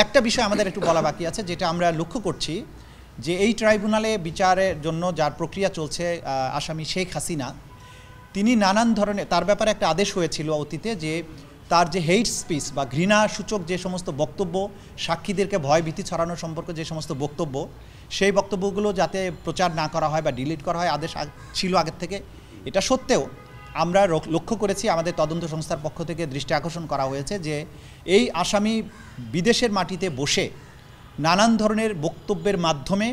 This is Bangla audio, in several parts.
একটা বিষয় আমাদের একটু বলা বাকি আছে, যেটা আমরা লক্ষ্য করছি যে এই ট্রাইব্যুনালে বিচারের জন্য যার প্রক্রিয়া চলছে আসামি শেখ হাসিনা, তিনি নানান ধরনের, তার ব্যাপারে একটা আদেশ হয়েছিল অতীতে যে তার যে হেইট স্পিচ বা ঘৃণা সূচক যে সমস্ত বক্তব্য, সাক্ষীদেরকে ভয় ভীতি ছড়ানো সম্পর্কে যে সমস্ত বক্তব্য, সেই বক্তব্যগুলো যাতে প্রচার না করা হয় বা ডিলিট করা হয় আদেশ ছিল আগের থেকে। এটা সত্ত্বেও আমরা লক্ষ্য করেছি, আমাদের তদন্ত সংস্থার পক্ষ থেকে দৃষ্টি আকর্ষণ করা হয়েছে যে এই আসামি বিদেশের মাটিতে বসে নানান ধরনের বক্তব্যের মাধ্যমে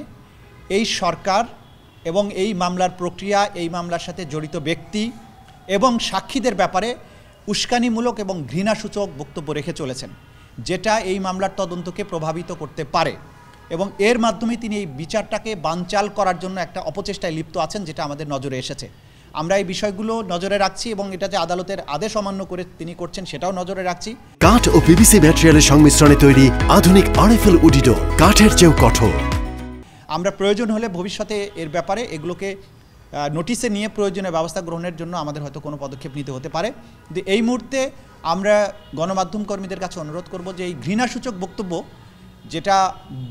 এই সরকার এবং এই মামলার প্রক্রিয়া, এই মামলার সাথে জড়িত ব্যক্তি এবং সাক্ষীদের ব্যাপারে উস্কানিমূলক এবং ঘৃণাসূচক বক্তব্য রেখে চলেছেন, যেটা এই মামলার তদন্তকে প্রভাবিত করতে পারে এবং এর মাধ্যমে তিনি এই বিচারটাকে বানচাল করার জন্য একটা অপচেষ্টায় লিপ্ত আছেন, যেটা আমাদের নজরে এসেছে। আমরা এই বিষয়গুলো নজরে রাখছি এবং এটা যে আদালতের আদেশ অমান্য করে তিনি করছেন সেটাও নজরে রাখছি। কাঠ ও পিভিসি ম্যাটেরিয়ালের সংমিশ্রণে তৈরি আধুনিক আরএফএল উডি ডোর, কাঠের চেয়েও কঠোর। আমরা প্রয়োজন হলে ভবিষ্যতে এর ব্যাপারে এগুলোকে নোটিশে নিয়ে প্রয়োজনীয় ব্যবস্থা গ্রহণের জন্য আমাদের হয়তো কোনো পদক্ষেপ নিতে হতে পারে। কিন্তু এই মুহূর্তে আমরা গণমাধ্যম কর্মীদের কাছে অনুরোধ করব যে এই ঘৃণাসূচক বক্তব্য যেটা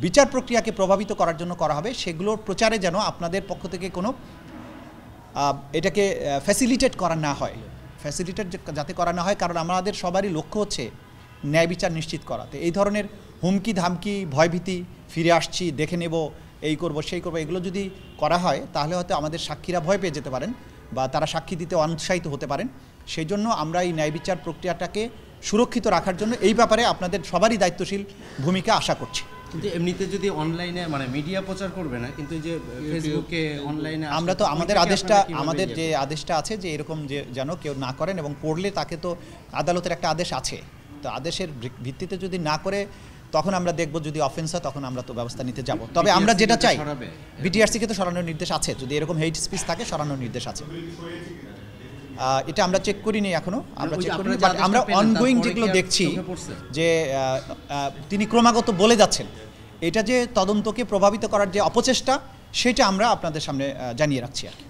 বিচার প্রক্রিয়াকে প্রভাবিত করার জন্য করা হবে, সেগুলোর প্রচারে যেন আপনাদের পক্ষ থেকে কোনো এটাকে ফ্যাসিলিটেট করা না হয়, ফ্যাসিলিটেট যাতে করা না হয়, কারণ আমাদের সবারই লক্ষ্য হচ্ছে ন্যায় বিচার নিশ্চিত করা। তো এই ধরনের হুমকি ধামকি, ভয়ভীতি, ফিরে আসছি, দেখে নেব, এই করব সেই করব, এগুলো যদি করা হয় তাহলে হয়তো আমাদের সাক্ষীরা ভয় পেয়ে যেতে পারেন বা তারা সাক্ষী দিতে অনুৎসাহিত হতে পারেন। সেই জন্য আমরা এই ন্যায় বিচার প্রক্রিয়াটাকে সুরক্ষিত রাখার জন্য এই ব্যাপারে আপনাদের সবারই দায়িত্বশীল ভূমিকা আশা করছি। কিন্তু এমনিতে যদি অনলাইনে মানে মিডিয়া প্রচার করবে না, কিন্তু যে ফেসবুকে অনলাইনে আমরা তো আমাদের যে আদেশটা আছে যে এরকম যে যেন কেউ না করেন, এবং করলে তাকে তো আদালতের একটা আদেশ আছে, তো আদেশের ভিত্তিতে যদি না করে তখন আমরা দেখব, যদি অফেন্স হয় তখন আমরা তো ব্যবস্থা নিতে যাব। তবে আমরা যেটা চাই, বিটিআরসিকে তো সরানোর নির্দেশ আছে, যদি এরকম হেইট স্পিচ থাকে সরানোর নির্দেশ আছে। এটা আমরা চেক করিনি এখনো, আমরা চেক করিনি, বাট আমরা অনগোয়িং যেগুলো দেখছি যে তিনি ক্রমাগত বলে যাচ্ছেন, এটা যে তদন্তকে প্রভাবিত করার যে অপচেষ্টা, সেটা আমরা আপনাদের সামনে জানিয়ে রাখছি আর কি।